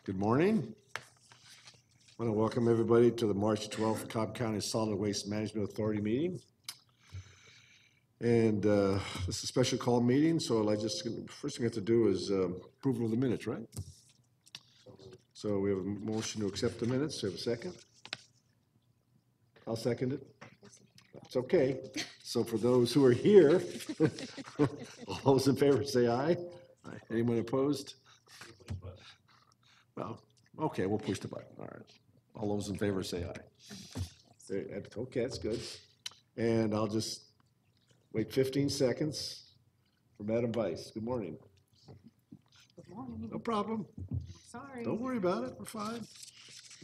Good morning. I want to welcome everybody to the March 12th Cobb County Solid Waste Management Authority meeting. And this is a special call meeting, so first thing we have to do is approval of the minutes, right? So we have a motion to accept the minutes. Do we have a second? I'll second it. It's okay. So for those who are here, all those in favor say aye. Aye. Anyone opposed? Well, okay, we'll push the button. All right. All those in favor say aye. Okay, that's good. And I'll just wait 15 seconds for Madam Vice. Good morning. Good morning. No problem. Sorry. Don't worry about it. We're fine.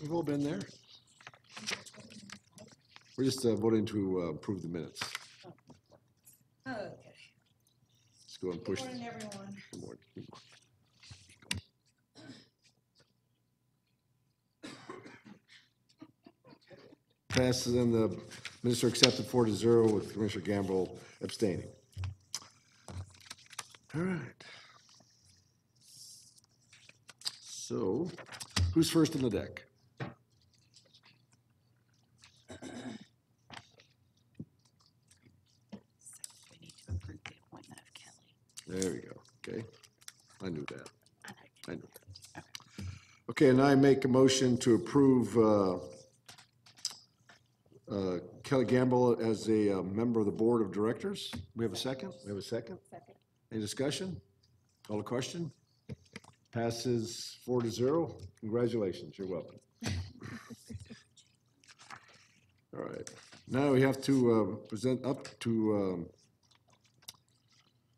We've all been there. We're just voting to approve the minutes. Okay. Let's go and push. Good morning, everyone. Good morning. Good morning. Passes and the minister accepted 4-0 with Commissioner Gamble abstaining. All right. So, who's first in the deck? We need to approve the appointment of Kelly. There we go. Okay. I knew that. I know. that. Okay, and I make a motion to approve Kelly Gamble as a member of the board of directors. We have a second? We have a second? Second. Any discussion? Call a question? Passes 4-0. Congratulations. You're welcome. All right. Now we have to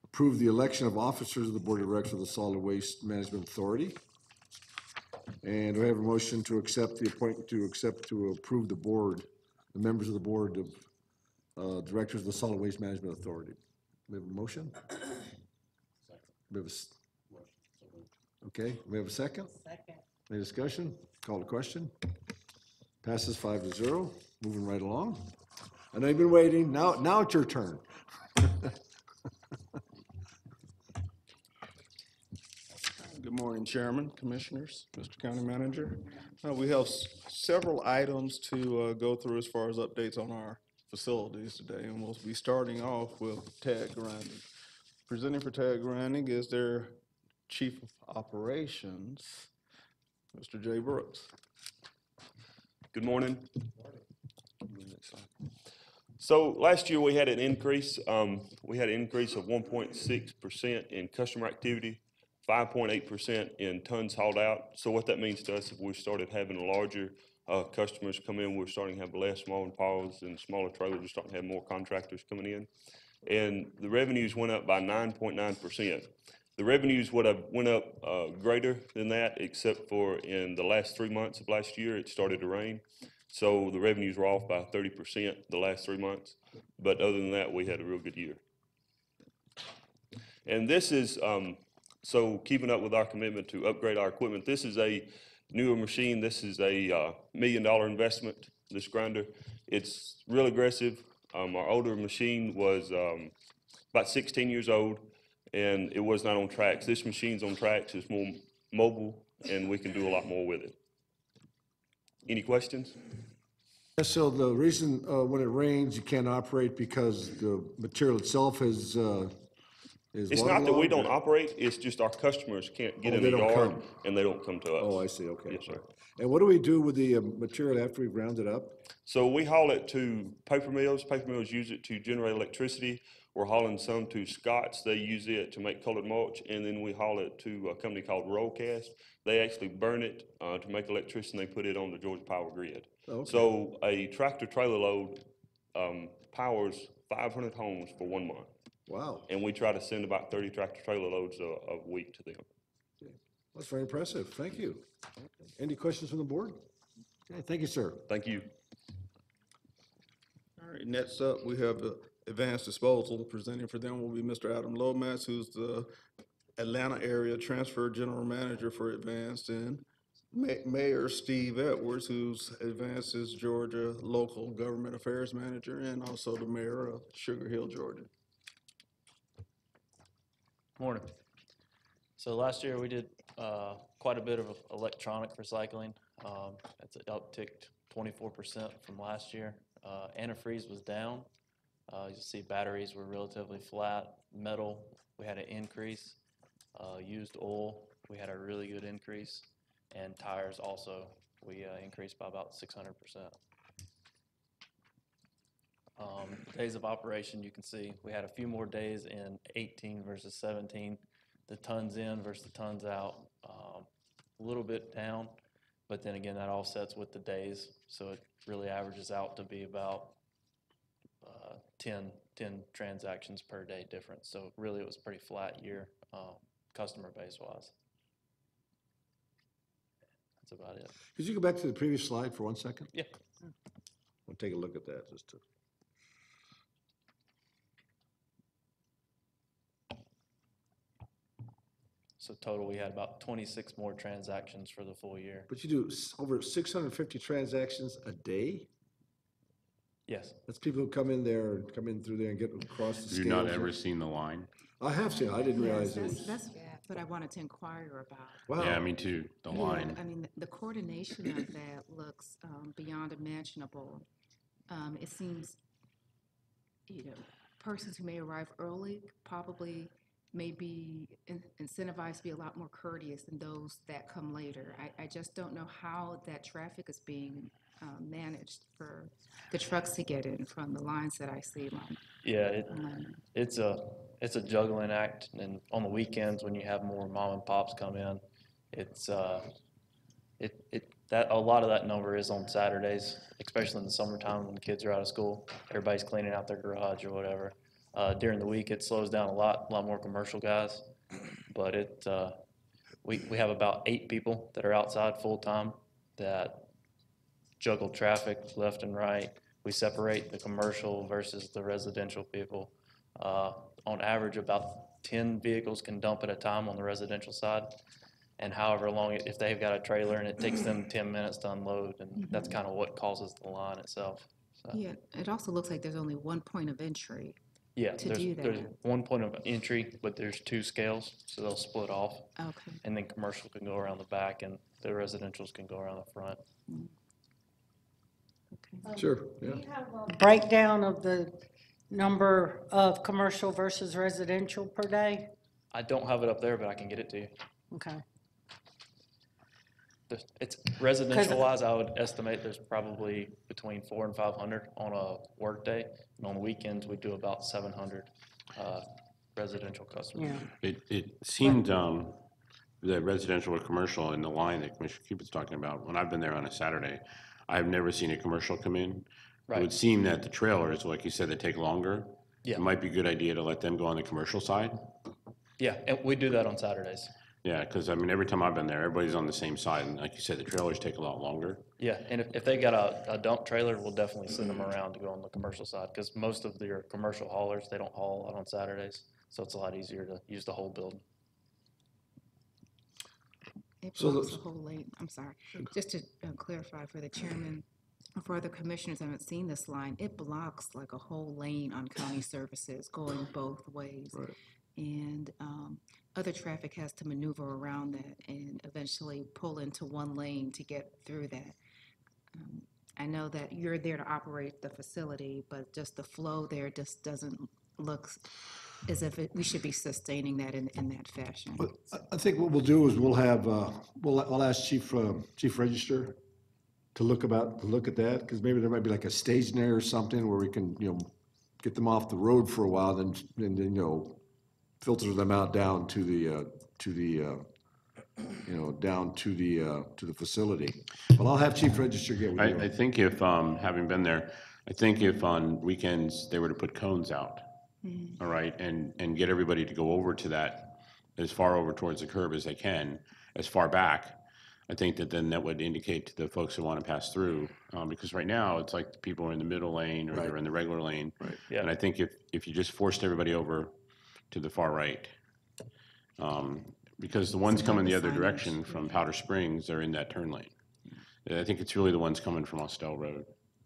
approve the election of officers of the Board of Directors of the Solid Waste Management Authority. And we have a motion to accept the appointment to approve the board, the members of the Board of Directors of the Solid Waste Management Authority. We have a motion? We have okay, we have a second? Second. Any discussion? Call the question. Passes 5-0. Moving right along. I know you've been waiting. Now it's your turn. Good morning, Chairman, Commissioners, Mr. County Manager. We have several items to go through as far as updates on our facilities today, and we'll be starting off with Ted Granding. Presenting for Ted Granding is their Chief of Operations, Mr. Jay Brooks. Good morning. So last year we had an increase. We had an increase of 1.6% in customer activity, 5.8% in tons hauled out. So what that means to us is we started having larger customers come in. We're starting to have less small and paws and smaller trailers. We're starting to have more contractors coming in. And the revenues went up by 9.9%. The revenues would have went up greater than that, except for in the last 3 months of last year, it started to rain. So the revenues were off by 30% the last 3 months. But other than that, we had a real good year. And this is, so keeping up with our commitment to upgrade our equipment, this is a newer machine. This is a $1 million investment, this grinder. It's real aggressive. Our older machine was about 16 years old, and it was not on tracks. This machine's on tracks. It's more mobile, and we can do a lot more with it. Any questions? So the reason when it rains you can't operate because the material itself is It's not that we don't operate, it's just our customers can't get in the yard and they don't come to us. Oh, I see, okay. Yes, sir. And what do we do with the material after we've ground it up? So we haul it to paper mills. Paper mills use it to generate electricity. We're hauling some to Scott's. They use it to make colored mulch, and then we haul it to a company called Rollcast. They actually burn it to make electricity, and they put it on the Georgia Power Grid. Okay. So a tractor trailer load powers 500 homes for 1 month. Wow. And we try to send about 30 tractor trailer loads a week to them. Okay. That's very impressive. Thank you. Any questions from the board? Okay, thank you, sir. Thank you. All right, next up, we have the Advanced Disposal. Presenting for them will be Mr. Adam Lomas, who's the Atlanta Area Transfer General Manager for Advanced, and Mayor Steve Edwards, who's Advance's Georgia Local Government Affairs Manager, and also the Mayor of Sugar Hill, Georgia. Morning. So last year we did quite a bit of electronic recycling. It's upticked 24% from last year. Antifreeze was down. You see batteries were relatively flat. Metal, we had an increase. Used oil, we had a really good increase. And tires also, we increased by about 600%. Days of operation, you can see we had a few more days in 18 versus 17. The tons in versus the tons out, a little bit down, but then again, that offsets with the days, so it really averages out to be about 10 transactions per day difference. So really, it was a pretty flat year, customer base wise. That's about it. Could you go back to the previous slide for 1 second? Yeah. We'll take a look at that just to. So total, we had about 26 more transactions for the full year. But you do over 650 transactions a day? Yes. That's people who come in through there and get across the Have scales. you not ever seen the line? I have seen, I didn't realize it was. That's what I wanted to inquire about. Wow. Yeah, me too, the Yeah, line. I mean, the coordination of that looks beyond imaginable. It seems, persons who may arrive early probably may be incentivized to be a lot more courteous than those that come later. I just don't know how that traffic is being managed for the trucks to get in from the lines that I see. Yeah, it's a juggling act, and on the weekends when you have more mom and pops come in, it's that a lot of that number is on Saturdays, especially in the summertime when the kids are out of school. Everybody's cleaning out their garage or whatever. During the week, it slows down a lot more commercial guys, but we have about 8 people that are outside full time that juggle traffic left and right. We separate the commercial versus the residential people. On average, about 10 vehicles can dump at a time on the residential side, and however long, if they've got a trailer and it takes them 10 minutes to unload, and that's kind of what causes the line itself. So, Yeah, it also looks like there's only one point of entry. yeah, To there's, do that. there's one point of entry, but there's 2 scales, so they'll split off, Okay. and then commercial can go around the back, and the residentials can go around the front. Sure, yeah. Do you have a breakdown of the number of commercial versus residential per day? I don't have it up there, but I can get it to you. Okay. It's residential wise, I would estimate there's probably between 400 and 500 on a work day, and on the weekends we do about 700 residential customers. Yeah. It seemed, the residential or commercial in the line that Commissioner Cupid's talking about, when I've been there on a Saturday, I've never seen a commercial come in. It Right. would seem that the trailers, like you said, they take longer. Yeah. It might be a good idea to let them go on the commercial side. Yeah, and we do that on Saturdays. Yeah, because I mean, every time I've been there, everybody's on the same side, and like you said, the trailers take a lot longer. Yeah, and if they got a dump trailer, we'll definitely send them around to go on the commercial side, because most of your commercial haulers, they don't haul a lot on Saturdays, so it's a lot easier to use the whole building. It So blocks the- a whole lane. I'm sorry. Just to clarify for the chairman, or for other commissioners who haven't seen this line, it blocks like a whole lane on county services going both ways. Right. And other traffic has to maneuver around that and eventually pull into one lane to get through that. I know that you're there to operate the facility, but just the flow there just doesn't look as if we should be sustaining that in that fashion. But I think what we'll do is we'll have, I'll ask Chief Register to look at that, because maybe there might be like a staging area or something where we can, get them off the road for a while, then, filter them out down to the facility. But I'll have Chief Register get with you. I think if, having been there, I think if on weekends they were to put cones out, all right, and get everybody to go over to that, as far over towards the curb as they can, as far back, I think then that would indicate to the folks who want to pass through, because right now, it's like the people are in the middle lane or they're in the regular lane. Right. Yeah. And I think if you just forced everybody over to the far right, because the ones So coming the like other the signage, direction from Powder Springs are in that turn lane. And I think it's really the ones coming from Austell Road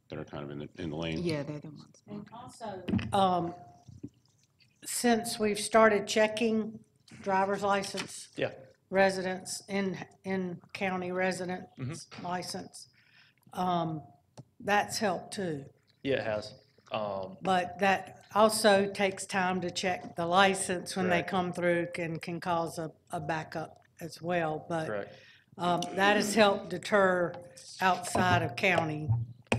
that are kind of in the lane. Yeah, they're the ones. And also, since we've started checking driver's license, Yeah, residence, in county residence license. That's helped too. yeah, it has. But that also takes time to check the license when they Correct. come through, can cause a backup as well. But Correct. that has helped deter outside of county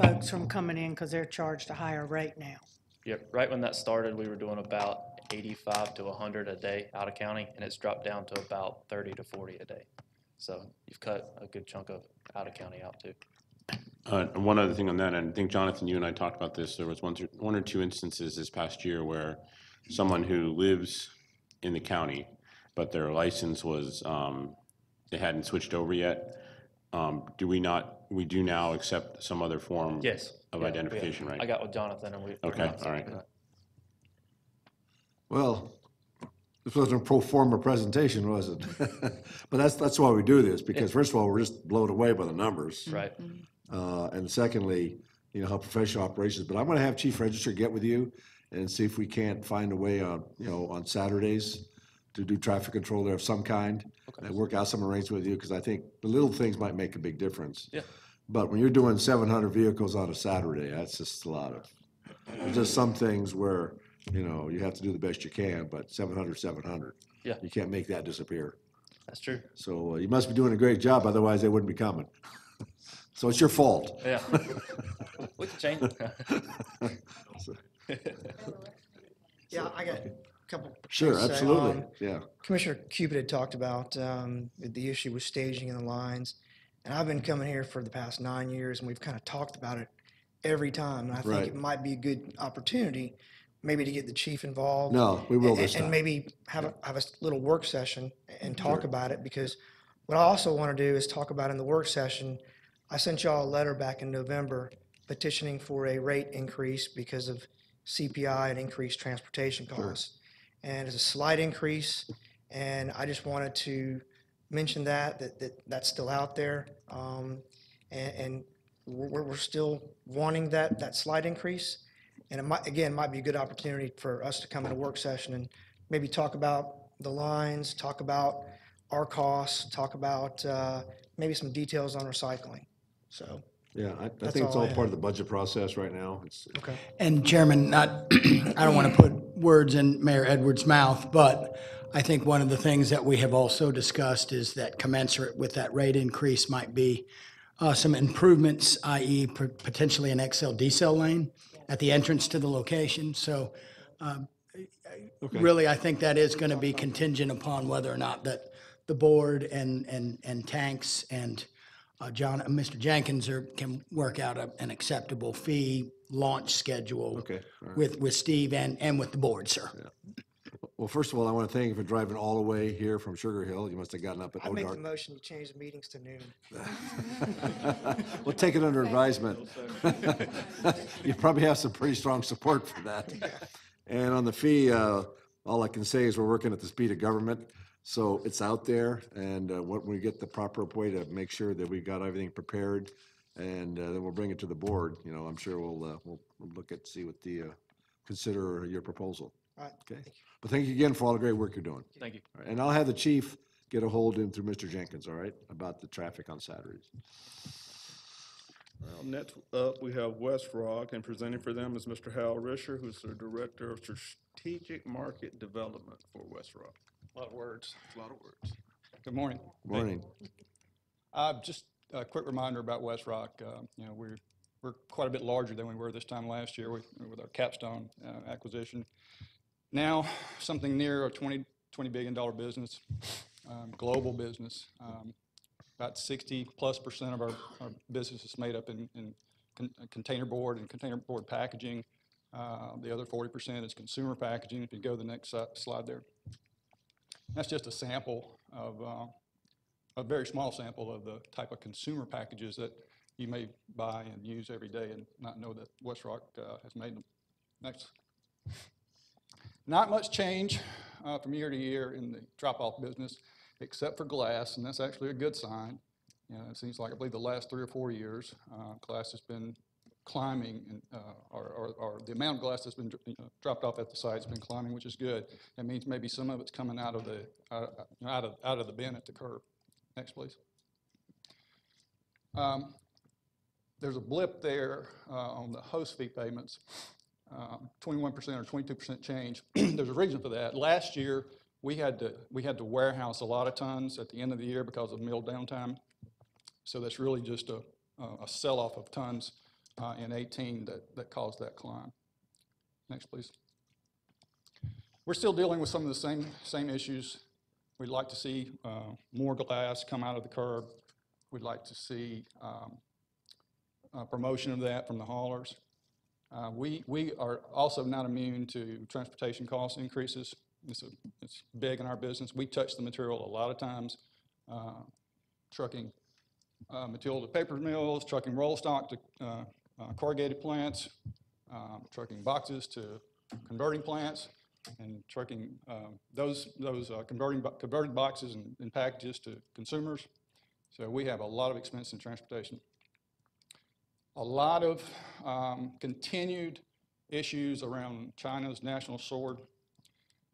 folks from coming in because they're charged a higher rate now. Yep, right when that started, we were doing about 85 to 100 a day out of county, and it's dropped down to about 30 to 40 a day. So you've cut a good chunk of out of county out too. One other thing on that, and I think Jonathan, you and I talked about this, there was one or two instances this past year where someone who lives in the county, but their license was, they hadn't switched over yet. We do now accept some other form Yes. of Yeah, identification, right? I got with Jonathan and we. Okay, all right. Well, this wasn't a pro forma presentation, was it? But that's why we do this, because first of all, we're just blown away by the numbers. Right, And secondly, you know, how professional operations, but I'm gonna have Chief Register get with you and see if we can't find a way on, you know, on Saturdays to do traffic control there of some kind. And work out some arrangements with you, because I think the little things might make a big difference. yeah, But when you're doing 700 vehicles on a Saturday, that's just a lot of, there's just some things where, you know, you have to do the best you can, but 700. Yeah. You can't make that disappear. that's true. So you must be doing a great job, otherwise they wouldn't be coming. So it's your fault. Yeah. We can change. Yeah, I got a couple. Sure, things to say. absolutely, yeah. Commissioner Cupid had talked about the issue with staging in the lines. And I've been coming here for the past 9 years, and we've kind of talked about it every time. And I think Right. it might be a good opportunity, maybe to get the chief involved. No, we will this And time. maybe have a little work session and talk about it, because what I also want to do is talk about in the work session, I sent y'all a letter back in November petitioning for a rate increase because of CPI and increased transportation costs. And it's a slight increase, and I just wanted to mention that's still out there. And we're still wanting that slight increase. And it might be a good opportunity for us to come in a work session and maybe talk about the lines, talk about our costs, talk about maybe some details on recycling. So, Yeah, I That's think it's all all I part of the budget process right now. okay. And Chairman, not, I don't want to put words in Mayor Edwards' mouth, but I think one of the things that we have also discussed is that commensurate with that rate increase might be some improvements, i.e. potentially an XL decel lane at the entrance to the location. So really, I think that is going to be contingent upon whether or not that the board and Tanks and Mr. Jenkins can work out an acceptable fee launch schedule. Okay, all right. With Steve and with the board, sir. Well, first of all, I want to thank you for driving all the way here from Sugar Hill. You must have gotten up at I make the Odark. motion to change the meetings to noon. We'll take it under advisement. You probably have some pretty strong support for that. And on the fee, all I can say is we're working at the speed of government. So it's out there, and when we get the proper way to make sure that we've got everything prepared, and then we'll bring it to the board, you know, I'm sure we'll look at, see what consider your proposal. All right. Okay? But thank you again for all the great work you're doing. Thank you. All right, and I'll have the chief get a hold in through Mr. Jenkins, all right, about the traffic on Saturdays. Well, next up, we have West Rock, and presenting for them is Mr. Hal Risher, who's the Director of Strategic Market Development for West Rock. A lot of words. A lot of words. Good morning. Morning. Just a quick reminder about West Rock. You know, we're quite a bit larger than we were this time last year with our Capstone acquisition. Now, something near a $20 billion business, global business. About 60+% of our business is made up in container board and container board packaging. The other 40% is consumer packaging. If you go to the next slide there. That's just a sample of, a very small sample of the type of consumer packages that you may buy and use every day and not know that West Rock has made them. Next. Not much change from year to year in the drop-off business, except for glass, and that's actually a good sign. You know, it seems like, I believe, the last 3 or 4 years, glass has been climbing, and, or the amount of glass that's been dropped off at the site has been climbing, which is good. That means maybe some of it's coming out of the out of the bin at the curb. Next, please. There's a blip there on the host fee payments, 21% or 22% change. There's a reason for that. Last year, we had to warehouse a lot of tons at the end of the year because of mill downtime. So that's really just a sell-off of tons in 18 that caused that climb. Next, please. We're still dealing with some of the same issues. We'd like to see more glass come out of the curb. We'd like to see promotion of that from the haulers. We are also not immune to transportation cost increases. It's big in our business. We touch the material a lot of times, trucking material to paper mills, trucking roll stock to corrugated plants, trucking boxes to converting plants, and trucking those converted boxes and packages to consumers. So we have a lot of expense in transportation. A lot of continued issues around China's national sword.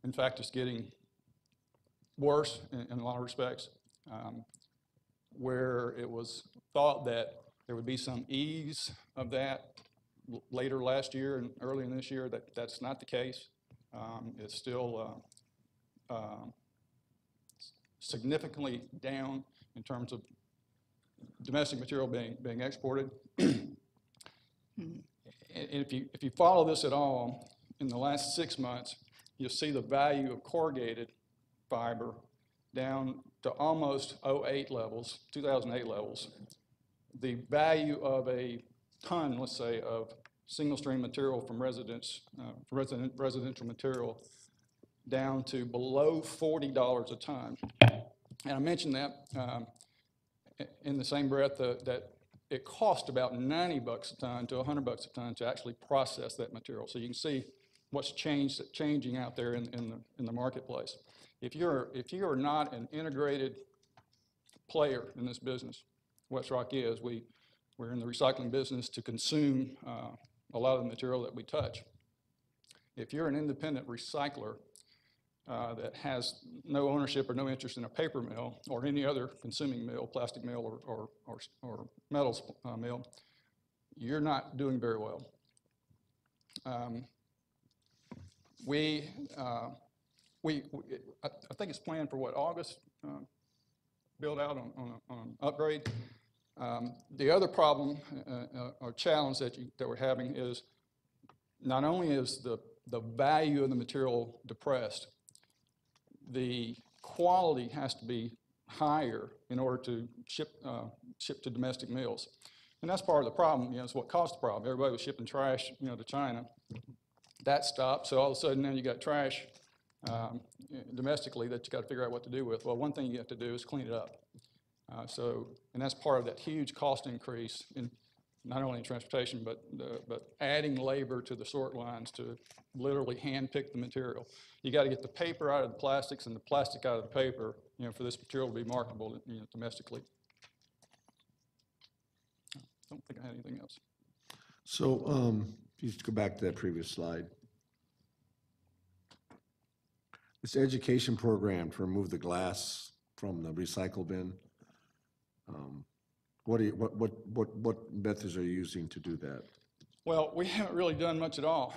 In fact, it's getting worse in a lot of respects, where it was thought that there would be some ease of that later last year and early in this year. That's not the case. It's still significantly down in terms of domestic material being exported. And if you follow this at all, in the last 6 months, you'll see the value of corrugated fiber down to almost 2008 levels. The value of a ton, let's say, of single stream material from residential material down to below $40 a ton. And I mentioned that in the same breath that it cost about $90 a ton to $100 a ton to actually process that material. So you can see what's changing out there in the marketplace. If you are not an integrated player in this business, Westrock is. We're in the recycling business to consume a lot of the material that we touch. If you're an independent recycler that has no ownership or no interest in a paper mill or any other consuming mill, plastic mill or metals mill, you're not doing very well. I think it's planned for what, August? Build out on an upgrade. The other problem or challenge that we're having is not only is the value of the material depressed, the quality has to be higher in order to ship to domestic mills. And that's part of the problem. It's what caused the problem. Everybody was shipping trash, to China. That stopped, so all of a sudden now you got trash domestically that you got to figure out what to do with. Well, one thing you have to do is clean it up. And that's part of that huge cost increase in not only in transportation, but adding labor to the sort lines to literally hand pick the material. You got to get the paper out of the plastics and the plastic out of the paper, for this material to be marketable, domestically. I don't think I had anything else. So, you go back to that previous slide. This education program to remove the glass from the recycle bin. What methods are you using to do that? Well, we haven't really done much at all.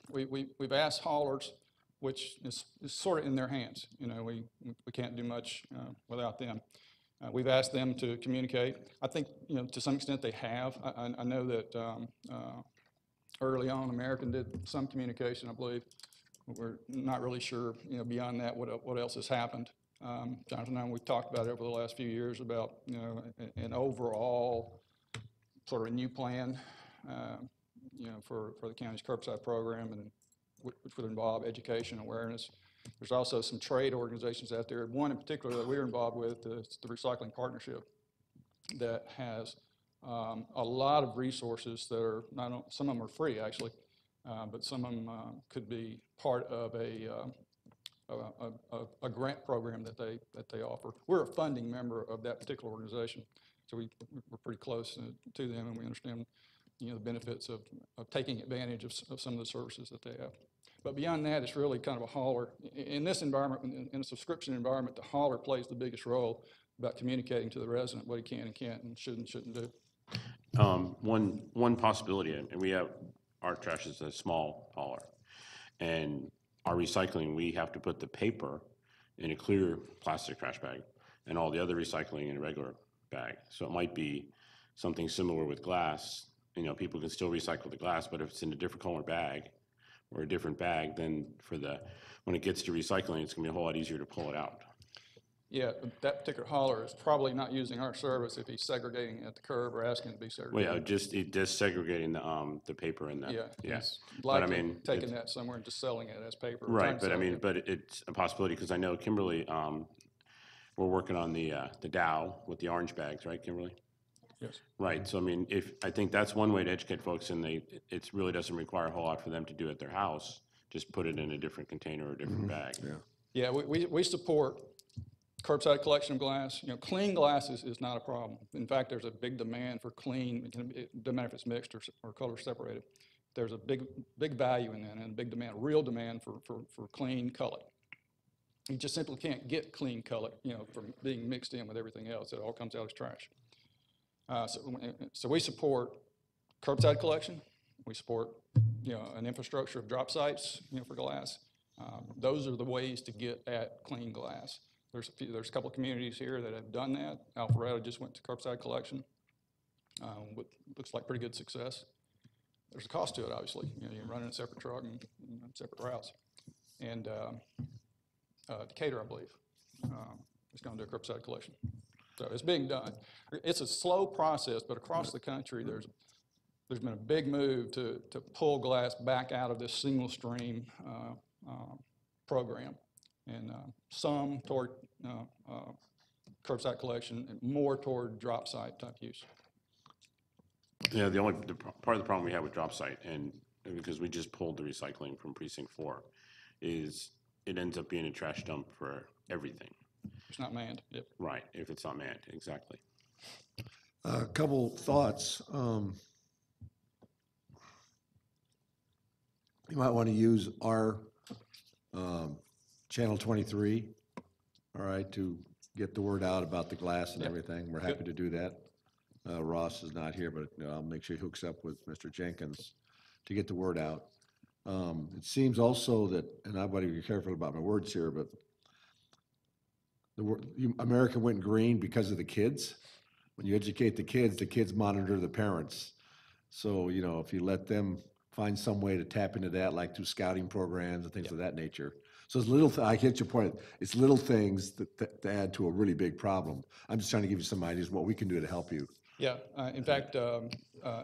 We've asked haulers, which is sort of in their hands. We can't do much without them. We've asked them to communicate. I think, to some extent they have. I know that early on, American did some communication, I believe. We're not really sure, beyond that, what else has happened. Jonathan and I, we've talked about it over the last few years about, an overall sort of a new plan, for the county's curbside program, and which would involve education, awareness. There's also some trade organizations out there. One in particular that we're involved with is the Recycling Partnership, that has a lot of resources that are some of them are free actually, but some of them could be part of a grant program that they offer. We're a funding member of that particular organization, so we're pretty close to them, and we understand the benefits of taking advantage of some of the services that they have. But beyond that, it's really kind of a hauler. In this environment, in a subscription environment, the hauler plays the biggest role about communicating to the resident what he can and can't and shouldn't do. One possibility, and we have, our trash is a small hauler, and our recycling, we have to put the paper in a clear plastic trash bag, and all the other recycling in a regular bag. So it might be something similar with glass. People can still recycle the glass, but if it's in a different color bag or a different bag, then when it gets to recycling, it's gonna be a whole lot easier to pull it out. Yeah, that particular hauler is probably not using our service if he's segregating at the curb or asking to be Well, segregated. just segregating the paper and the, Yeah, yeah. he's But I likely mean, taking it's- that somewhere and just selling it as paper. or trying Right, to but I sell mean, it. but it's a possibility, because I know Kimberly, we're working on the Dow with the orange bags, right, Kimberly? Yes. Right, so I mean, I think that's one way to educate folks, and it really doesn't require a whole lot for them to do at their house. Just put it in a different container or a different bag. Yeah, we support curbside collection of glass. Clean glass is not a problem. In fact, there's a big demand for clean, it doesn't matter if it's mixed or color separated. There's a big value in that and a big demand, real demand for clean cullet. You just simply can't get clean cullet, from being mixed in with everything else. It all comes out as trash. So we support curbside collection. We support, an infrastructure of drop sites, for glass. Those are the ways to get at clean glass. There's a couple of communities here that have done that. Alpharetta just went to curbside collection with looks like pretty good success. There's a cost to it, obviously. You're running a separate truck and separate routes. And Decatur, I believe, is going to do a curbside collection. So it's being done. It's a slow process, but across the country, there's been a big move to pull glass back out of this single stream program, and some toward curbside collection and more toward drop site type use. Yeah, part of the problem we have with drop site, and because we just pulled the recycling from precinct 4, is it ends up being a trash dump for everything. It's not manned. Yep. Right, if it's not manned, exactly. A couple thoughts. You might want to use our Channel 23, all right, to get the word out about the glass and everything. We're happy to do that. Ross is not here, but I'll make sure he hooks up with Mr. Jenkins to get the word out. It seems also that, and I've got to be careful about my words here, but America went green because of the kids. When you educate the kids monitor the parents. So, if you let them find some way to tap into that, like through scouting programs and things of that nature. So it's I get your point. It's little things that add to a really big problem. I'm just trying to give you some ideas of what we can do to help you. Yeah. In fact,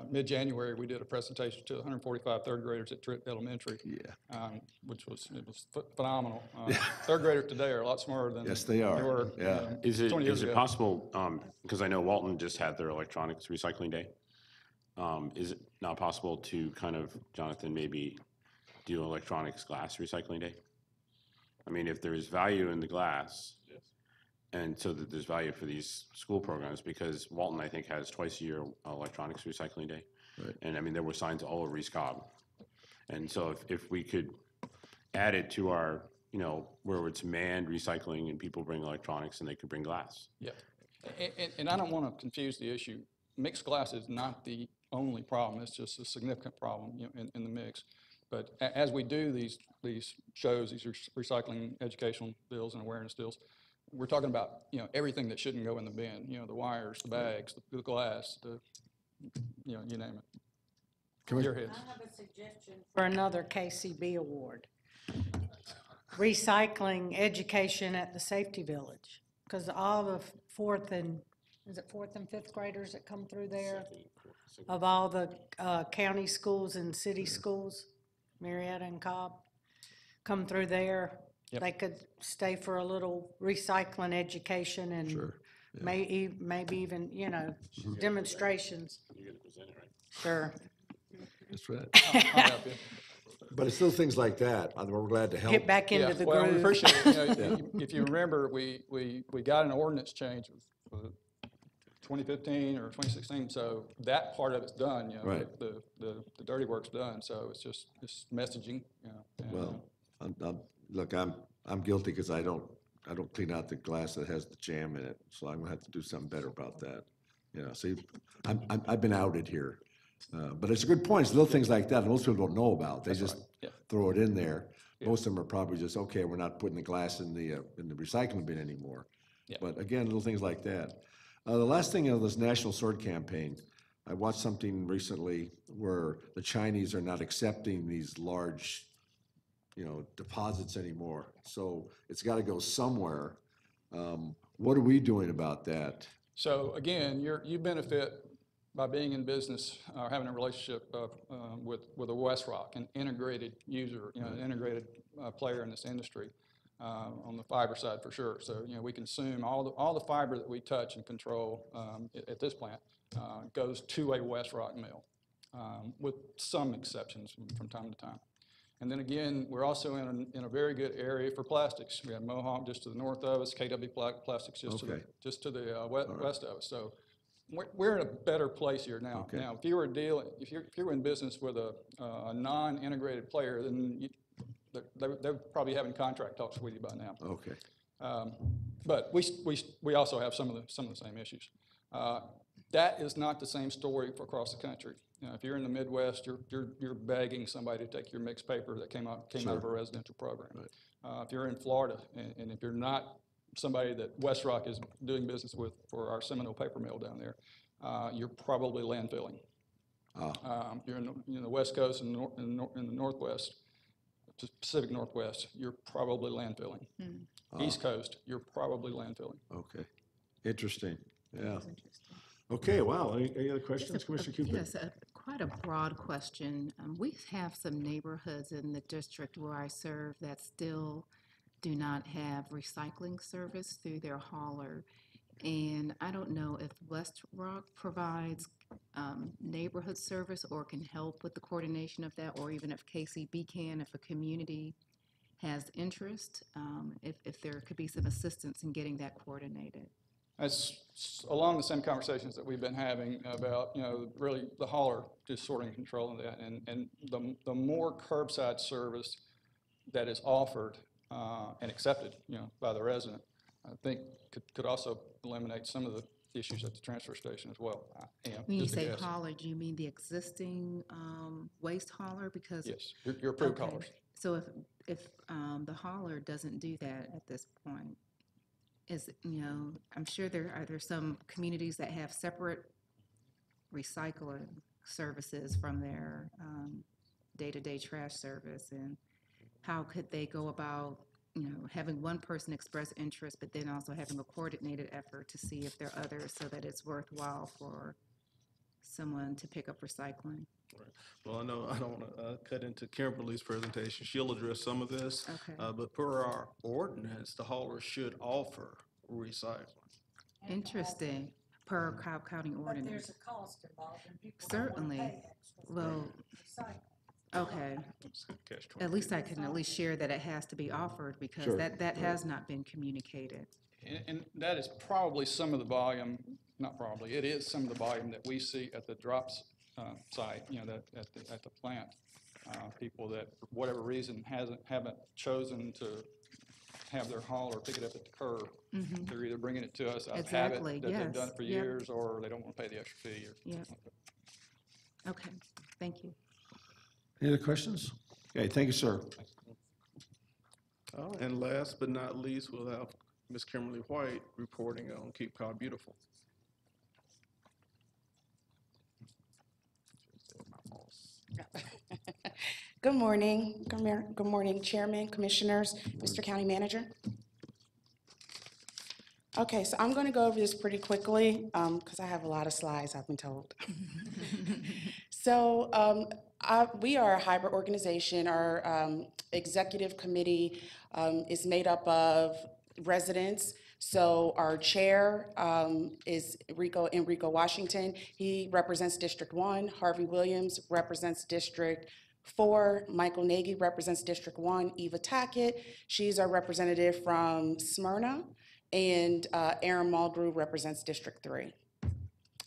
mid-January, we did a presentation to 145 third graders at Tripp Elementary. Yeah. Which was phenomenal. Third graders today are a lot smarter than Yes, they are. they were Yeah. 20 years Is it ago. possible, because I know Walton just had their electronics recycling day. Is it not possible to kind of, Jonathan, maybe do electronics glass recycling day? I mean, if there is value in the glass, and so that there's value for these school programs, because Walton, I think, has twice a year electronics recycling day. Right. And I mean, there were signs all over East Cobb. And so if we could add it to our, where it's manned recycling and people bring electronics and they could bring glass. Yeah. And I don't want to confuse the issue. Mixed glass is not the only problem. It's just a significant problem, in the mix. But as we do these shows, these recycling educational deals and awareness deals, we're talking about, everything that shouldn't go in the bin, the wires, the bags, the glass, you name it. Your heads. I have a suggestion for another KCB award. Recycling education at the safety village, because all the fourth and fifth graders that come through there, of all the county schools and city schools, Marietta and Cobb, come through there. Yep. They could stay for a little recycling education and Sure. maybe even, demonstrations. You're gonna present it, right? Sure. That's right. I'll help you. But it's little things like that. We're glad to help. Get back into Yeah, the well, we groove. appreciate it. If you remember, we got an ordinance change 2015 or 2016, so that part of it's done, you know. Right. The dirty work's done, so it's just messaging, you know. and, Well, look, I'm guilty because I don't clean out the glass that has the jam in it, so I'm gonna have to do something better about that. You know, see, I've been outed here. But it's a good point. It's little things like that that most people don't know about. They just Yeah. throw it in there. Most of them are probably just, okay, we're not putting the glass in the recycling bin anymore. Yeah. But again, little things like that. The last thing of this National Sword Campaign, I watched something recently where the Chinese are not accepting these large, deposits anymore. So it's got to go somewhere. What are we doing about that? So again, you benefit by being in business or having a relationship with a Westrock, an integrated user, an integrated player in this industry on the fiber side for sure. So we consume all the fiber that we touch and control at this plant goes to a Westrock mill, with some exceptions from time to time. And then again, we're also in a very good area for plastics. We have Mohawk just to the north of us, KW Plastics just to the west of us. So we're in a better place here now. Okay. Now, if you were in business with a non-integrated player, then they're probably having contract talks with you by now. Okay. But we also have some of the same issues. That is not the same story for across the country. If you're in the Midwest, you're begging somebody to take your mixed paper that came out of a residential program. Right. If you're in Florida, and if you're not somebody that Westrock is doing business with for our Seminole paper mill down there, you're probably landfilling. You're in the West Coast and in the Northwest, Pacific Northwest, you're probably landfilling. East Coast, you're probably landfilling. Okay. Interesting. Yeah. Okay, wow. Any other questions, Commissioner Cupid? Yes, quite a broad question. We have some neighborhoods in the district where I serve that still do not have recycling service through their hauler. And I don't know if West Rock provides neighborhood service or can help with the coordination of that, or even if KCB can, if a community has interest, if there could be some assistance in getting that coordinated. That's along the same conversations that we've been having about, really the hauler just sorting and controlling that. And the more curbside service that is offered and accepted, by the resident, I think could also eliminate some of the issues at the transfer station as well. When you just a say guess. hauler, do you mean the existing waste hauler? Because Yes, your approved okay. haulers. So if the hauler doesn't do that at this point, I'm sure there are some communities that have separate recycling services from their day-to-day trash service, and how could they go about having one person express interest, but then also having a coordinated effort to see if there are others so that it's worthwhile for someone to pick up recycling? Right. Well, I know I don't want to cut into Kimberly's presentation. She'll address some of this. Okay. But per our ordinance, the hauler should offer recycling. Interesting, per Cobb County But ordinance. there's a cost involved and people don't wanna Certainly. pay extra for Well, recycling. okay, Catch at least I can at least share that it has to be offered, because Sure. that has not been communicated. And that is probably some of the volume, not probably, it is some of the volume that we see at the drops site, that at the plant. People that, for whatever reason, haven't chosen to have their hauler pick it up at the curb. They're either bringing it to us out of habit, Exactly, that they've done yes, it for yep. years, or they don't want to pay the extra fee. Yep. Okay, thank you. Any other questions? Okay, thank you, sir. And last but not least, we'll have Ms. Kimberly White reporting on Keep Cobb Beautiful. Good morning. Good morning, Chairman, Commissioners, Mr. County Manager. Okay, so I'm going to go over this pretty quickly because I have a lot of slides, I've been told. So we are a hybrid organization. Our executive committee is made up of residents. So our chair is Enrico Washington. He represents District 1. Harvey Williams represents District 4. Michael Nagy represents District 1. Eva Tackett, she's our representative from Smyrna. And Aaron Mulgrew represents District 3.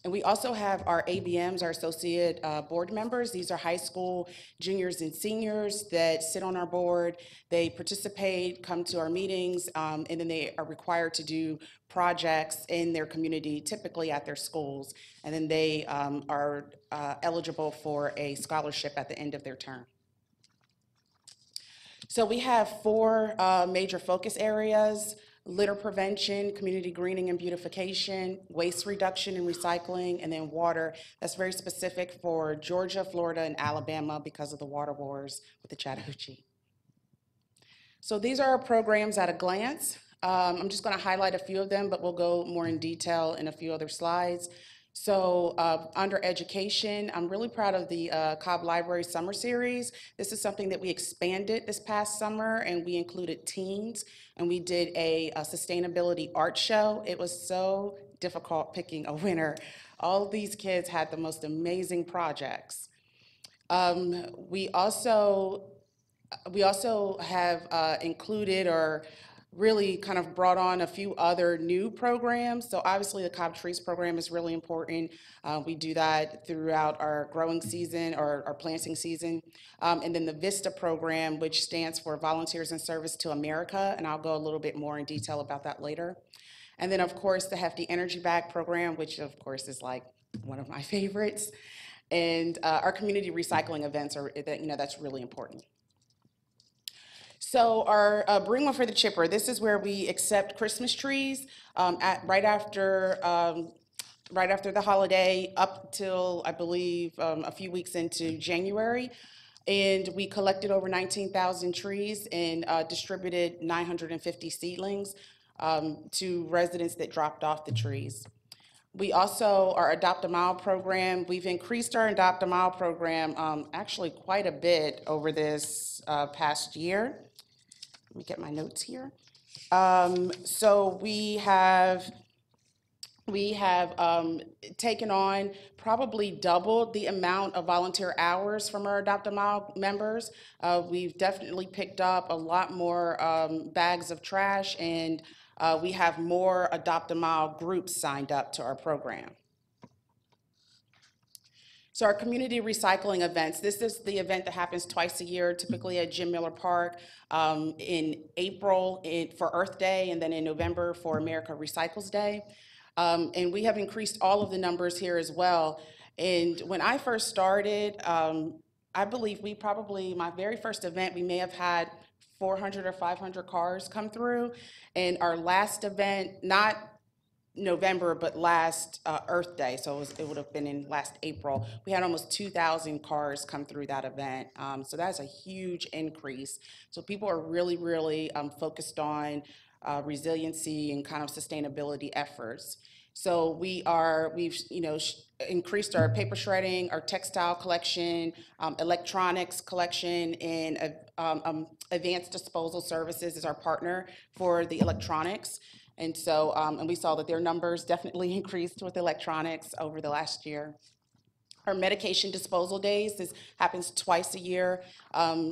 And we also have our ABMs, our associate board members. These are high school juniors and seniors that sit on our board. They participate, come to our meetings, and then they are required to do projects in their community, typically at their schools. And then they are eligible for a scholarship at the end of their term. So we have four major focus areas: litter prevention, community greening and beautification, waste reduction and recycling, and then water. That's very specific for Georgia, Florida, and Alabama because of the water wars with the Chattahoochee. So these are our programs at a glance. I'm just going to highlight a few of them, but we'll go more in detail in a few other slides. So under education, I'm really proud of the Cobb Library Summer Series. This is something that we expanded this past summer, and we included teens, and we did a sustainability art show. It was so difficult picking a winner. All of these kids had the most amazing projects. We also have included or really kind of brought on a few other new programs. So obviously the Cobb Trees program is really important. We do that throughout our growing season or our planting season. And then the VISTA program, which stands for Volunteers in Service to America, and I'll go a little bit more in detail about that later. And then of course the Hefty Energy Bag program, which of course is like one of my favorites. And our community recycling events are, that's really important. So our Bring One for the Chipper, this is where we accept Christmas trees right after the holiday up till, I believe, a few weeks into January. And we collected over 19,000 trees and distributed 950 seedlings to residents that dropped off the trees. We also, our Adopt a Mile program, we've increased our Adopt a Mile program actually quite a bit over this past year. Let me get my notes here. So we have taken on probably doubled the amount of volunteer hours from our Adopt a Mile members. We've definitely picked up a lot more bags of trash, and we have more Adopt a Mile groups signed up to our program. So our community recycling events, this is the event that happens twice a year, typically at Jim Miller Park, in April for Earth Day, and then in November for America Recycles Day. And we have increased all of the numbers here as well. And when I first started, I believe my very first event, we may have had 400 or 500 cars come through. And our last event, not November, but last Earth Day, so it would have been in last April, we had almost 2,000 cars come through that event. So that's a huge increase. So people are really, really focused on resiliency and kind of sustainability efforts. So we've increased our paper shredding, our textile collection, electronics collection, and Advanced Disposal Services is our partner for the electronics. And so, and we saw that their numbers definitely increased with electronics over the last year. Our medication disposal days, this happens twice a year,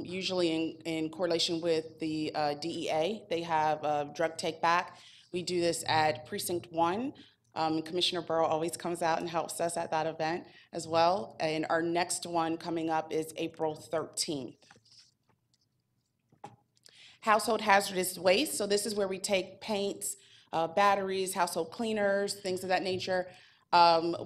usually in correlation with the DEA. They have drug take back. We do this at Precinct 1. Commissioner Burrow always comes out and helps us at that event as well. And our next one coming up is April 13th. Household hazardous waste. So this is where we take paints, batteries, household cleaners, things of that nature.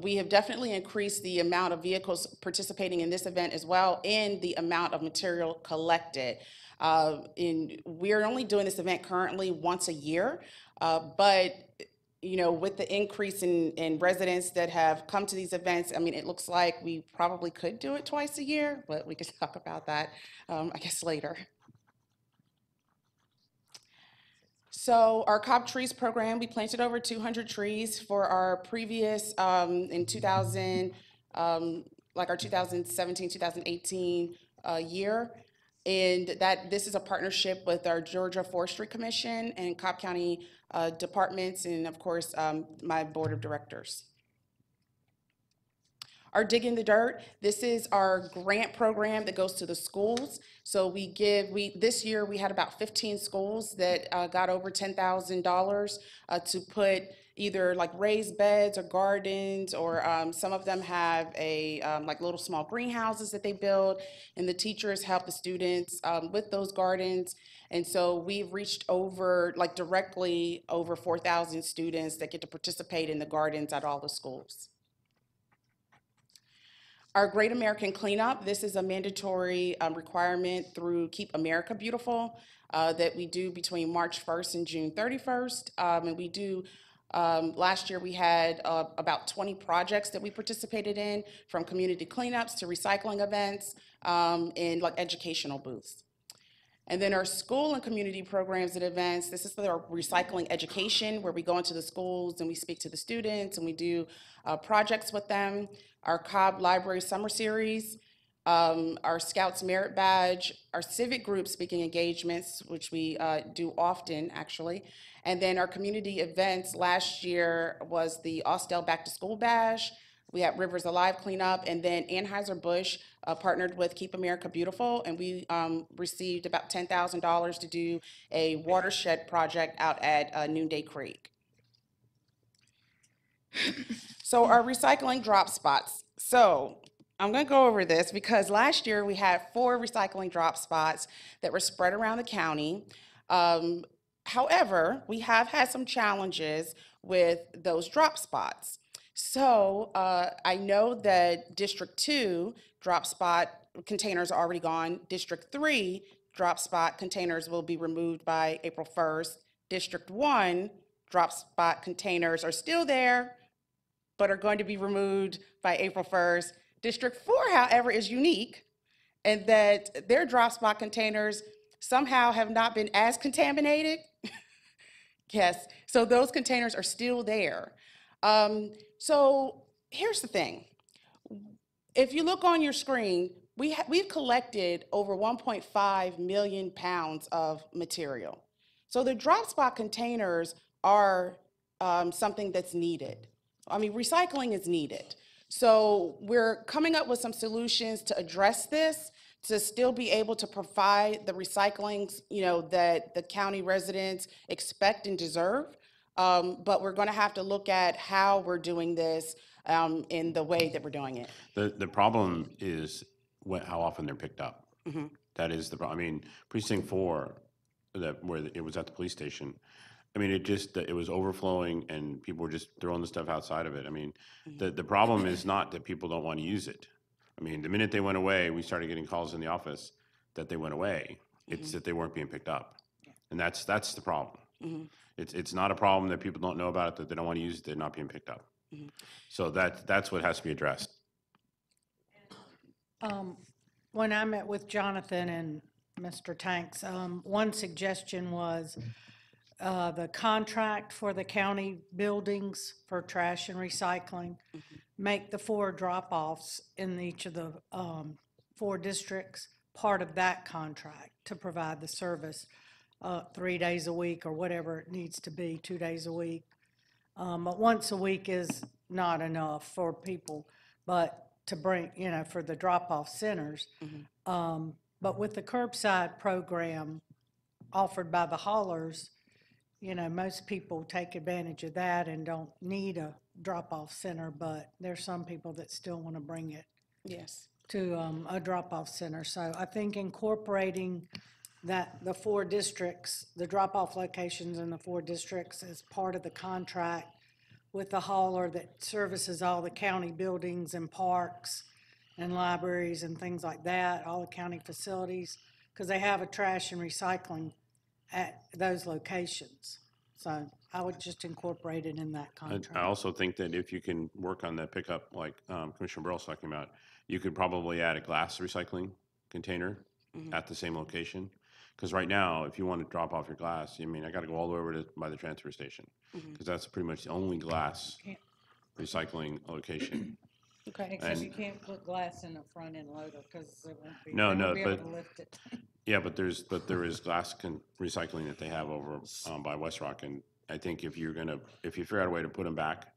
We have definitely increased the amount of vehicles participating in this event as well, and the amount of material collected. We're only doing this event currently once a year, but with the increase in residents that have come to these events, I mean, it looks like we probably could do it twice a year, but we could talk about that, I guess, later. So our Cobb Trees program, we planted over 200 trees for our previous, in 2000, like our 2017, 2018 year. And this is a partnership with our Georgia Forestry Commission and Cobb County departments, and of course, my board of directors. Our Dig in the Dirt, this is our grant program that goes to the schools. So this year we had about 15 schools that got over $10,000 to put either like raised beds or gardens, or some of them have a like little small greenhouses that they build, and the teachers help the students with those gardens. And so we've reached over, like directly over 4,000 students that get to participate in the gardens at all the schools. Our Great American Cleanup, this is a mandatory requirement through Keep America Beautiful that we do between March 1st and June 31st. And we do, last year we had about 20 projects that we participated in, from community cleanups to recycling events and like educational booths. And then our school and community programs and events, this is our recycling education, where we go into the schools and we speak to the students and we do projects with them. Our Cobb Library Summer Series, our Scouts Merit Badge, our civic group speaking engagements, which we do often, actually. And then our community events last year was the Austell Back to School Bash. We had Rivers Alive cleanup, and then Anheuser-Busch partnered with Keep America Beautiful, and we received about $10,000 to do a watershed project out at Noonday Creek. So our recycling drop spots. So I'm going to go over this because last year we had 4 recycling drop spots that were spread around the county. However, we have had some challenges with those drop spots. So I know that District 2 drop spot containers are already gone. District 3 drop spot containers will be removed by April 1st. District 1 drop spot containers are still there, but are going to be removed by April 1st. District 4, however, is unique in that their drop spot containers somehow have not been as contaminated. Yes, so those containers are still there. So here's the thing. If you look on your screen, we've collected over 1.5 million pounds of material. So the drop spot containers are something that's needed. I mean, recycling is needed. So we're coming up with some solutions to address this, to still be able to provide the recycling, that the county residents expect and deserve. But we're going to have to look at how we're doing this in the way that we're doing it. The problem is how often they're picked up. Mm-hmm. That is the problem. I mean, Precinct 4, where it was at the police station, I mean, it was overflowing and people were just throwing the stuff outside of it. I mean, the problem is not that people don't want to use it. I mean, the minute they went away, we started getting calls in the office that they went away. It's that they weren't being picked up. And that's the problem. Mm-hmm. It's not a problem that people don't know about it, that they don't want to use it, they're not being picked up. Mm-hmm. So that's what has to be addressed. When I met with Jonathan and Mr. Tanks, one suggestion was the contract for the county buildings for trash and recycling, make the 4 drop-offs in each of the 4 districts part of that contract to provide the service 3 days a week or whatever it needs to be, 2 days a week. But once a week is not enough for people, but to bring, for the drop-off centers. But with the curbside program offered by the haulers, most people take advantage of that and don't need a drop-off center, but there's some people that still want to bring it Yes. to a drop-off center. So I think incorporating the 4 districts, the drop-off locations in the 4 districts as part of the contract with the hauler that services all the county buildings and parks and libraries and things like that, all the county facilities, because they have a trash and recycling at those locations. So I would just incorporate it in that contract. I also think that if you can work on that pickup, like Commissioner Burrell's talking about, you could probably add a glass recycling container at the same location. Because right now, if you want to drop off your glass, I got to go all the way over by the transfer station, because that's pretty much the only glass recycling location. Okay. Except you can't put glass in the front end loader because it won't be, No, they won't be able but- to lift it. Yeah, but there is glass recycling that they have over by West Rock, and I think if you figure out a way to put them back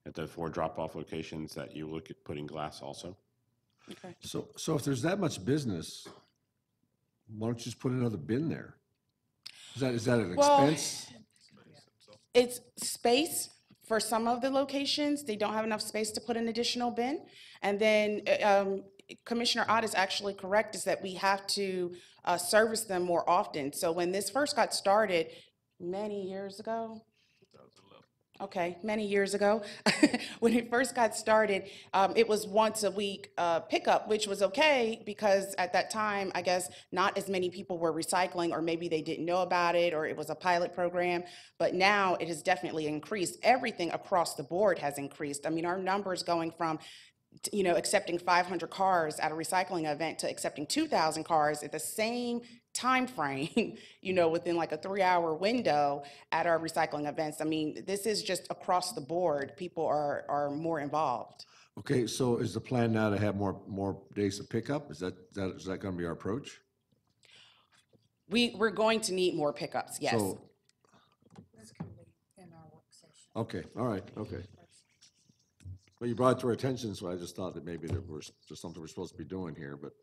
at the 4 drop-off locations, that you look at putting glass also. Okay. So if there's that much business, why don't you just put another bin there? Is that an Well, expense? It's space For some of the locations, they don't have enough space to put an additional bin. And then Commissioner Ott is actually correct, is that we have to service them more often. So when this first got started, many years ago, okay, many years ago, when it first got started, it was once a week pickup, which was okay because at that time, I guess, not as many people were recycling, or maybe they didn't know about it, or it was a pilot program. But now it has definitely increased. Everything across the board has increased. I mean, our numbers going from accepting 500 cars at a recycling event to accepting 2,000 cars at the same time frame, within like a 3-hour window at our recycling events. I mean, this is just across the board. People are more involved. Okay, so is the plan now to have more days of pickup? Is that gonna be our approach? We're going to need more pickups, yes. So, This can be in our work session. okay, all right, okay. Well, you brought it to our attention, so I just thought that maybe there's something we're supposed to be doing here, but,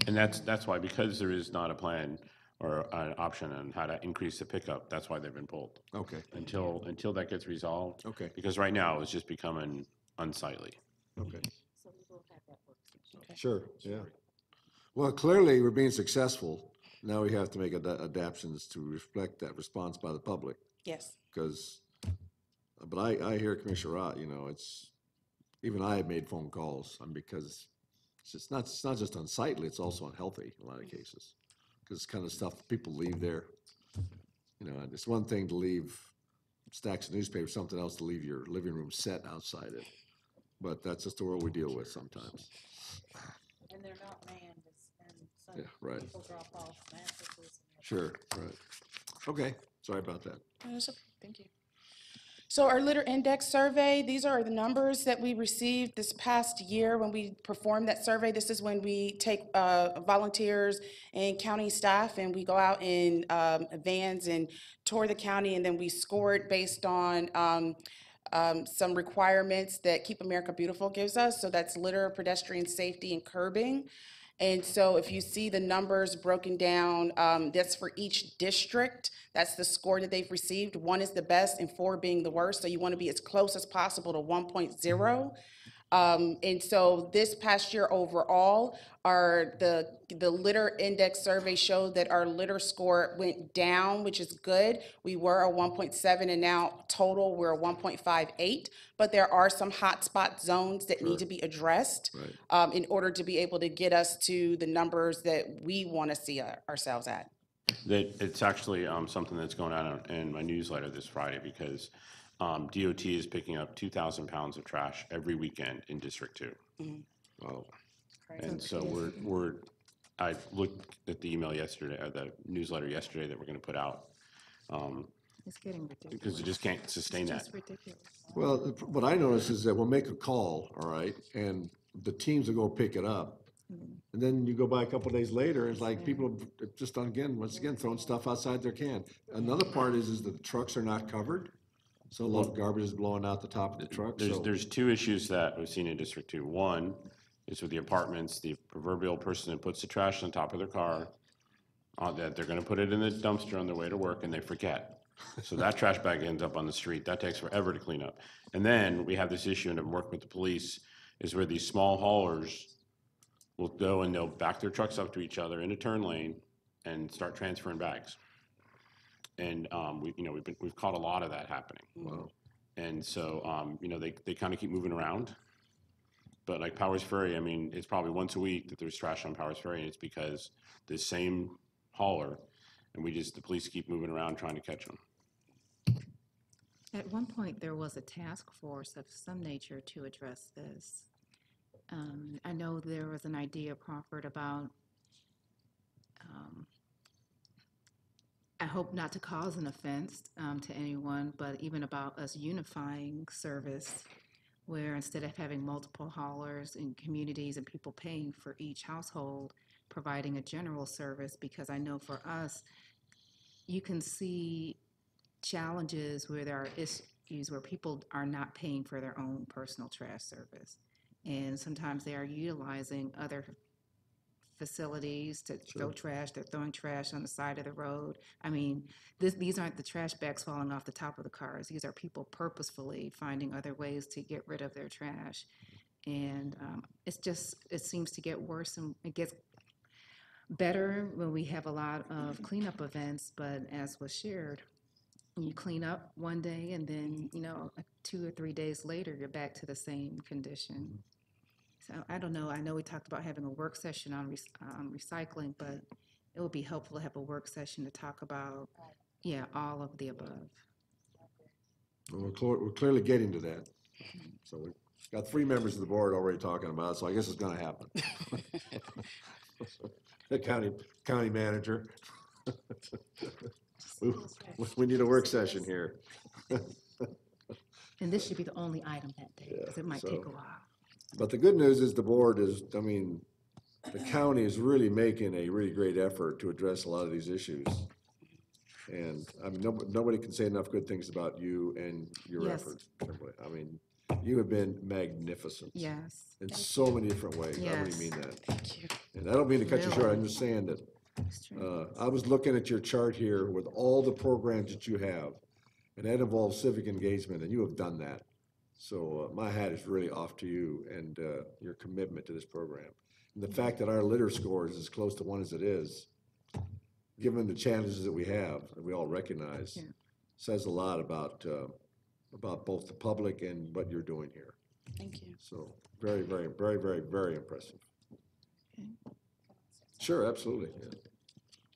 And that's why, because there is not a plan or an option on how to increase the pickup, that's why they've been pulled. okay, Until that gets resolved. okay, Because right now, it's just becoming unsightly. okay. Sure, yeah. Well, clearly, we're being successful. Now we have to make adaptations to reflect that response by the public, Yes. because, but I hear Commissioner Ott, even I have made phone calls, because it's not just unsightly, it's also unhealthy in a lot of cases. Because it's kind of stuff people leave there. And it's one thing to leave stacks of newspapers, something else to leave your living room set outside it. But that's just the world we deal with sometimes. And they're not manned, and some Yeah, right. people drop off mattresses. Sure, right. Okay, sorry about that. Thank you. So our litter index survey, these are the numbers that we received this past year when we performed that survey. This is when we take volunteers and county staff, and we go out in vans and tour the county, and then we score it based on some requirements that Keep America Beautiful gives us. So that's litter, pedestrian safety, and curbing. And so if you see the numbers broken down, that's for each district. That's the score that they've received. 1 is the best and 4 being the worst. So you want to be as close as possible to 1.0. And so this past year overall, the litter index survey showed that our litter score went down, which is good. We were a 1.7, and now total we're a 1.58. But there are some hotspot zones that need to be addressed in order to be able to get us to the numbers that we want to see ourselves at. It's actually something that's going on in my newsletter this Friday, because DOT is picking up 2,000 pounds of trash every weekend in District 2. Wow. And so I looked at the email yesterday, or the newsletter yesterday that we're going to put out, It's getting ridiculous. because you just can't sustain that. It's ridiculous. Well, what I notice is that we'll make a call, all right, and the teams will go pick it up. And then you go by a couple days later, it's like people have just once again, throwing stuff outside their can. Another part is that the trucks are not covered. So a lot of garbage is blowing out the top of the truck, so. There's 2 issues that we've seen in District 2. One is with the apartments, the proverbial person that puts the trash on top of their car, that they're gonna put it in the dumpster on their way to work, and they forget. So that trash bag ends up on the street. That takes forever to clean up. And then we have this issue, and I'm working with the police, is where these small haulers will go and they'll back their trucks up to each other in a turn lane and start transferring bags. And we've caught a lot of that happening. Wow. And so they kind of keep moving around. But like Powers Ferry, I mean, it's probably once a week that there's trash on Powers Ferry, and it's because the same hauler, and the police keep moving around trying to catch them. At one point, there was a task force of some nature to address this. I know there was an idea proffered about, I hope not to cause an offense to anyone, but even about us unifying service, where instead of having multiple haulers in communities and people paying for each household, providing a general service, because I know for us, you can see challenges where there are issues where people are not paying for their own personal trash service. And sometimes they are utilizing other facilities to throw trash. They're throwing trash on the side of the road. I mean, these aren't the trash bags falling off the top of the cars. These are people purposefully finding other ways to get rid of their trash. And it seems to get worse, and it gets better when we have a lot of cleanup events, but as was shared, you clean up one day and then, 2 or 3 days later, you're back to the same condition. So I don't know. I know we talked about having a work session on recycling, but it would be helpful to have a work session to talk about, all of the above. Well, we're clearly getting to that. So we've got 3 members of the board already talking about it, so I guess it's gonna happen. The county manager. We need a work session here. And this should be the only item that day, because it might take a while. But the good news is the board is, I mean, the county is really making a really great effort to address a lot of these issues. And, I mean, nobody can say enough good things about you and your Yes. efforts, Kimberly. I mean, you have been magnificent. Yes, In so many different ways. I really Yes. mean that. Thank you. And I don't mean to cut you short, Really? I'm just saying that, it's true. I was looking at your chart here with all the programs that you have, and that involves civic engagement, and you have done that. So my hat is really off to you and your commitment to this program. And the fact that our litter score is as close to 1 as it is, given the challenges that we have, that we all recognize, Yeah. says a lot about both the public and what you're doing here. Thank you. So very, very, very, very, very impressive. Sure, absolutely.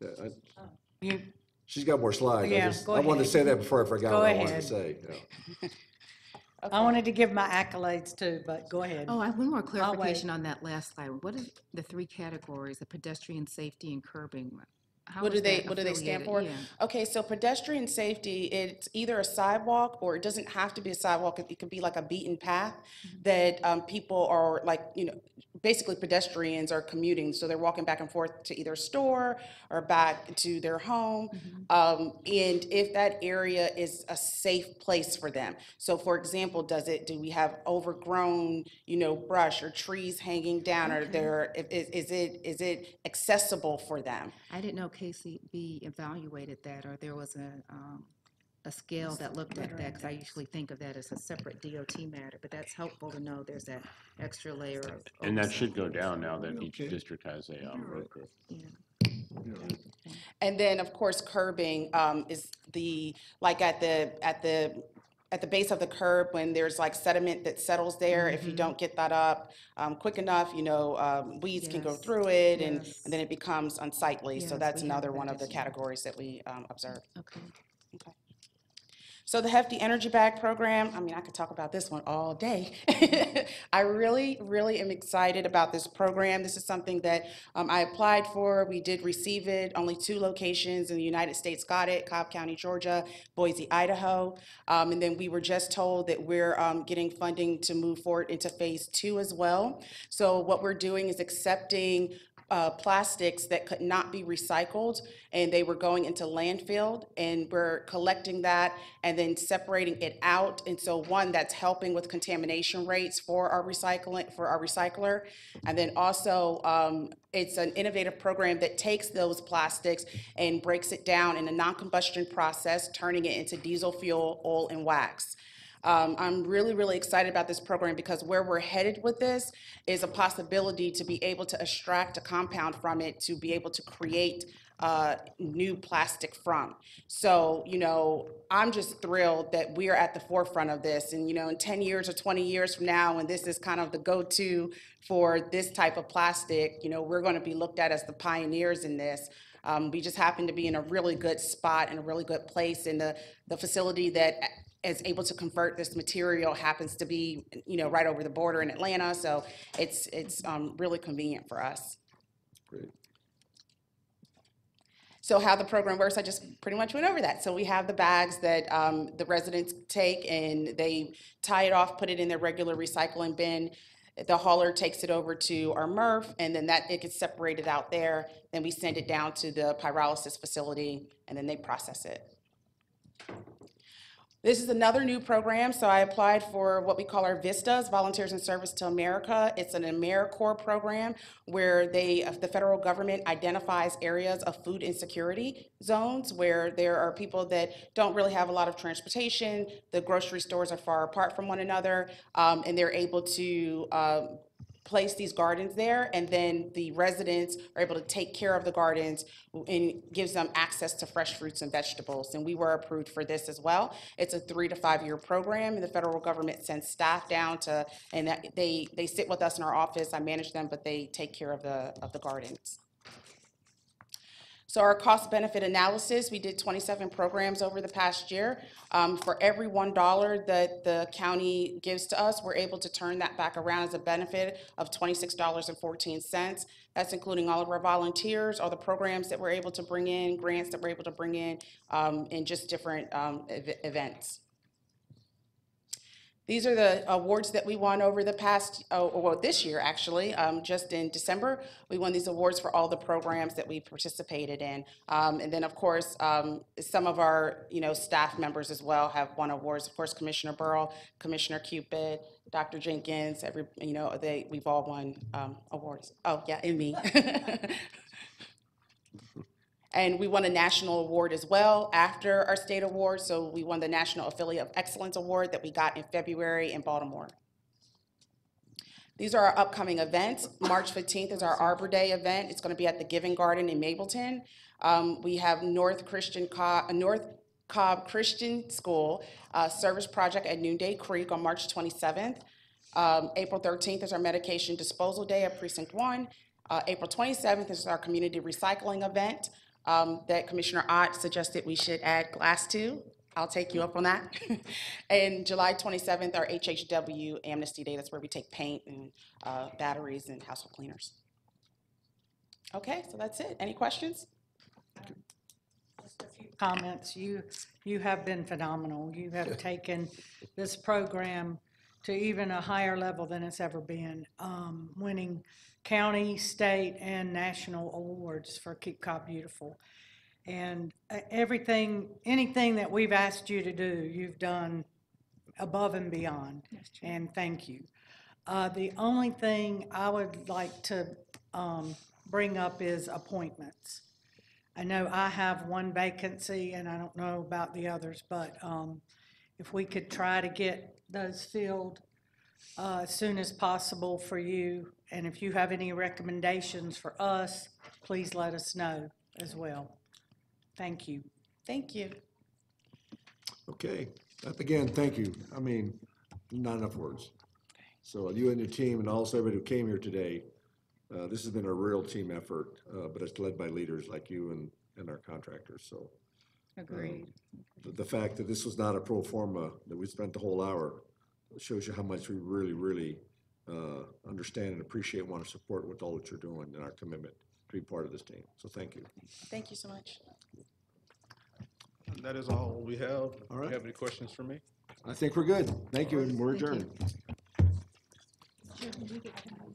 Yeah. You, She's got more slides. Yeah, go I wanted to ahead. say that before I forgot Go what I wanted to ahead. say. Yeah. I wanted to give my accolades too, but go ahead. Oh, I have one more I'll wait. clarification on that last slide. What is the 3 categories, the pedestrian safety and curbing? How What do is they, that what do they stand for? affiliated? Okay, so pedestrian safety, it's either a sidewalk or it doesn't have to be a sidewalk. It could be like a beaten path that people are like, basically pedestrians are commuting. So they're walking back and forth to either a store or back to their home. And if that area is a safe place for them. So for example, do we have overgrown, brush or trees hanging down? Or is it accessible for them? I didn't know KCB evaluated that, or there was a scale that looked at that, because I usually think of that as a separate DOT matter, but that's helpful to know there's that extra layer of. And that oversight. should go down now that each Okay. district has a road crew. Yeah. And then, of course, curbing is like at the base of the curb, when there's like sediment that settles there, if you don't get that up quick enough, weeds can go Yes. through it, Yes. and then it becomes unsightly. So Yes, that's we have another that one of the issue. categories that we observe. Okay. So the Hefty Energy Bag Program, I mean, I could talk about this one all day. I really, really am excited about this program. This is something that I applied for. We did receive it. Only 2 locations in the United States got it: Cobb County, Georgia, Boise, Idaho. And then we were just told that we're getting funding to move forward into phase 2 as well. So what we're doing is accepting plastics that could not be recycled, and they were going into landfill, and we're collecting that and then separating it out. And so that's helping with contamination rates for our recycler. And then also it's an innovative program that takes those plastics and breaks it down in a non-combustion process, turning it into diesel fuel, oil, and wax. I'm really, really excited about this program because where we're headed with this is a possibility to be able to extract a compound from it to be able to create new plastic from. So, I'm just thrilled that we are at the forefront of this. And, in 10 years or 20 years from now, when this is kind of the go-to for this type of plastic, we're going to be looked at as the pioneers in this. We just happen to be in a really good spot and a really good place, and the facility that is able to convert this material happens to be, right over the border in Atlanta. So it's really convenient for us. Great. So how the program works, I just pretty much went over that. So we have the bags that the residents take, and they tie it off, put it in their regular recycling bin. The hauler takes it over to our MRF, and then it gets separated out there. Then we send it down to the pyrolysis facility, and then they process it. This is another new program, so I applied for what we call our VISTAs, Volunteers in Service to America. It's an AmeriCorps program where the federal government identifies areas of food insecurity zones where there are people that don't really have a lot of transportation, the grocery stores are far apart from one another, and they're able to place these gardens there, and then the residents are able to take care of the gardens and gives them access to fresh fruits and vegetables. And we were approved for this as well. It's a 3 to 5 year program, and the federal government sends staff down to, and they sit with us in our office. I manage them, but they take care of the gardens. So our cost benefit analysis, we did 27 programs over the past year. For every $1 that the county gives to us, we're able to turn that back around as a benefit of $26.14. That's including all of our volunteers, all the programs that we're able to bring in, grants that we're able to bring in, and just different events. These are the awards that we won over the past, well, this year, actually. Just in December, we won these awards for all the programs that we participated in. And then, of course, some of our, staff members as well have won awards. Of course, Commissioner Burrow, Commissioner Cupid, Dr. Jenkins, we've all won awards. Oh, yeah, and me. And we won a national award as well after our state award. So we won the National Affiliate of Excellence Award that we got in February in Baltimore. These are our upcoming events. March 15th is our Arbor Day event. It's going to be at the Giving Garden in Mableton. We have North Cobb Christian School Service Project at Noonday Creek on March 27th. April 13th is our Medication Disposal Day at Precinct 1. April 27th is our Community Recycling event that Commissioner Ott suggested we should add glass to. I'll take you up on that. And July 27th, our HHW Amnesty Day. That's where we take paint and batteries and household cleaners. Okay, so that's it. Any questions? Just a few comments. You have been phenomenal. You have taken this program to even a higher level than it's ever been, winning county, state, and national awards for Keep Cobb Beautiful. And anything that we've asked you to do, you've done above and beyond, and thank you. The only thing I would like to bring up is appointments. I know I have one vacancy, and I don't know about the others, but if we could try to get those filled as soon as possible for you, and if you have any recommendations for us, please let us know as well. Thank you. Thank you. Okay, again, thank you. I mean, not enough words. So you and your team and also everybody who came here today, this has been a real team effort, but it's led by leaders like you and our contractors, so. Agreed. The fact that this was not a pro forma, that we spent the whole hour, shows you how much we really, really understand and appreciate and want to support with all that you're doing and our commitment to be part of this team. So thank you. Thank you so much. That is all we have. All Do right. you have any questions for me? I think we're good. Thank you, and we're adjourned. Sure, you get to-